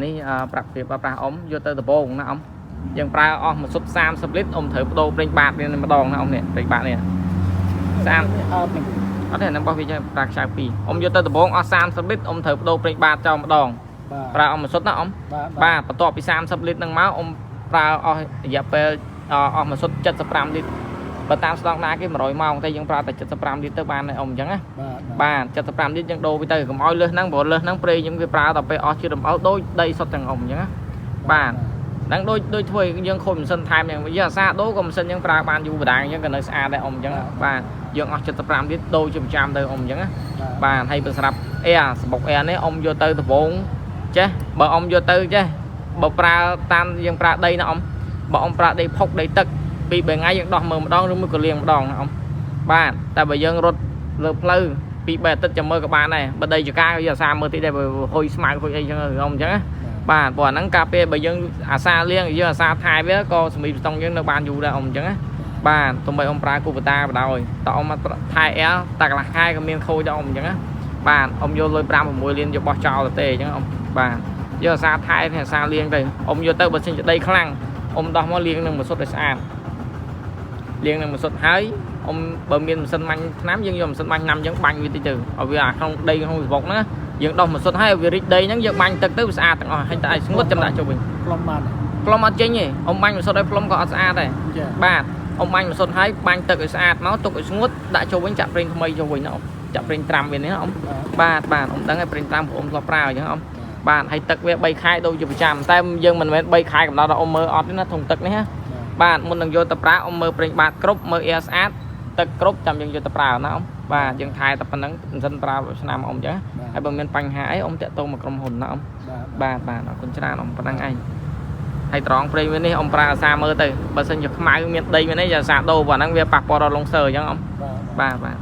នេះប្រាប់ពីប្រាស់អ៊ំយកទៅដំបងណាអ៊ំយើងប្រើអស់មួយសុទ្ធ30លីត្រអ៊ំត្រូវបដូរប្រេងបាតនេះម្ដងណាអ៊ំនេះប្រេងបាតនេះ30អត់ទេនឹងបោះវាចេះប្រាខ្ចៅ2អ៊ំយកទៅដំបងអស់30លីត្រអ៊ំត្រូវបដូរប្រេងបាតចោលម្ដងប្រើអស់មួយសុទ្ធណាអ៊ំបាទបន្ទាប់ពី30លីត្រនឹងមកអ៊ំប្រើអស់រយៈពេលអស់មួយសុទ្ធ75លីត្របើតាមស្តង់ដារគេ100ម៉ោងតែយើងប្រើតែ75លីត្រទៅបានហើយអ៊ំអញ្ចឹងណាបាទ75លីត្រយើងដូរវាទៅកុំឲ្យលើសហ្នឹងព្រោះលើសហ្នឹងប្រេងខ្ញុំគេប្រើដល់ពេលអស់ជារំអិលដូចដីសុទ្ធទាំងអ៊ំអញ្ចឹងណាបាទហ្នឹងដូចធ្វើយើងខូចម៉ាស៊ីនថែមយ៉ាងយើងអាសាដូរក៏ម៉ាស៊ីនយើងប្រើបានយូរបណ្ដាអញ្ចឹងក៏នៅស្អាតដែរអ៊ំអញ្ចឹងបាទយើងអស់75លីត្រដូរជាប្រចាំទៅអ៊ំអញ្ចឹងណាបាទហើយបើសម្រាប់អែសបុកអែនេះអ៊ំយកទៅដំបងចេះបើអ៊ំយកទៅចេះបើប្រើតាមយើងប្រើដីណាអ៊ំបើអ៊ំប្រើដីផុកដីទឹកពី3ថ្ងៃយើងដោះមើលម្ដងឬមួយក៏លាងម្ដងណាអ៊ំបាទតែបើយើងរត់លើផ្លូវពី3អាទិត្យចាំមើលក៏បានដែរបើដីចកាយើងអាសាមើលតិចដែរបើហុយស្មៅហុយអីចឹងអ៊ំអញ្ចឹងណាបាទព្រោះអាហ្នឹងកាលពេលបើយើងអាសាលាងយើងអាសាថែវាក៏សម្រាប់ស្តុងយើងនៅបានយូរដែរអ៊ំអញ្ចឹងណាបាទទោះបីអ៊ំប្រើគូបតាបណ្ដោយតើអ៊ំថែអែតែកន្លះខែក៏មានខូចដែរអ៊ំអញ្ចឹងណាបាទអ៊ំយកលុយ5 6លានយកបោះចោលទៅទេអញ្ចឹងអ៊ំបាទយកអាសាថែអាសាលាងទៅអ៊ំយកទៅបើសិនជាដីខ្លាំងអ៊ំដោះមកលាងនឹងមួយសុទ្ធឲ្យស្អាតលាងនឹងមួយសុទ្ធហើយអ៊ំបើមានម៉ាស៊ីនបាញ់ថ្នាំយើងយកម៉ាស៊ីនបាញ់ថ្នាំយើងបាញ់វាតិចទៅឲ្យវាអាក្នុងដីក្នុងស្បុកហ្នឹងយើងដោះមួយសុទ្ធហើយវារីកដីហ្នឹងយើងបាញ់ទឹកទៅវាស្អាតទាំងអស់ហើយតែឲ្យស្ងួតចាំដាក់ចូលវិញផ្លុំបានផ្លុំអត់ចេញទេអ៊ំបាញ់មួយសុទ្ធឲ្យផ្លុំក៏អត់ស្អាតដែរបាទអ៊ំបាញ់មួយសុទ្ធហើយបាញ់ទឹកឲ្យស្អាតមកទុកឲ្យស្ងួតដាក់ចូលវិញចាក់ប្រេងថ្មីចូលវិញណាអ៊ំចាក់ប្រេងត្រាំវានេះណាអ៊ំបាទអ៊ំដឹងហើយប្រេងត្រាំព្រោះអ៊ំធ្លាប់ប្រើអញ្ចឹងអ៊ំបាទហើយទឹកវា3ខែដូចជាប្រចាំតែយើងមិនមែន3ខែកំដៅដល់អ៊ំមើលអត់ទេណាធុងទឹកនេះណាបាទមុននឹងយកទៅប្រើអ៊ំមើលប្រេងបាតគ្រប់មើលអែស្អាតទឹកគ្រប់ចាំយើងយកទៅប្រើណាអ៊ំបាទយើងថែតែប៉ុណ្្នឹងមិនសិនប្រើឆ្នាំអ៊ំអញ្ចឹងហើយបើមានបញ្ហាអីអ៊ំតាក់ទងមកក្រុមហ៊ុនណាអ៊ំបាទអរគុណច្រើនអ៊ំប៉ុណ្្នឹងឯងហើយត្រង់ប្រេងវានេះអ៊ំប្រើអាសាមើលទៅបើសិនជាខ្មៅមានដីមានអីអាសាដូរប៉ុណ្ណឹងវាប៉ះពាល់ដល់លងសើអញ្ចឹងអ៊ំបាទ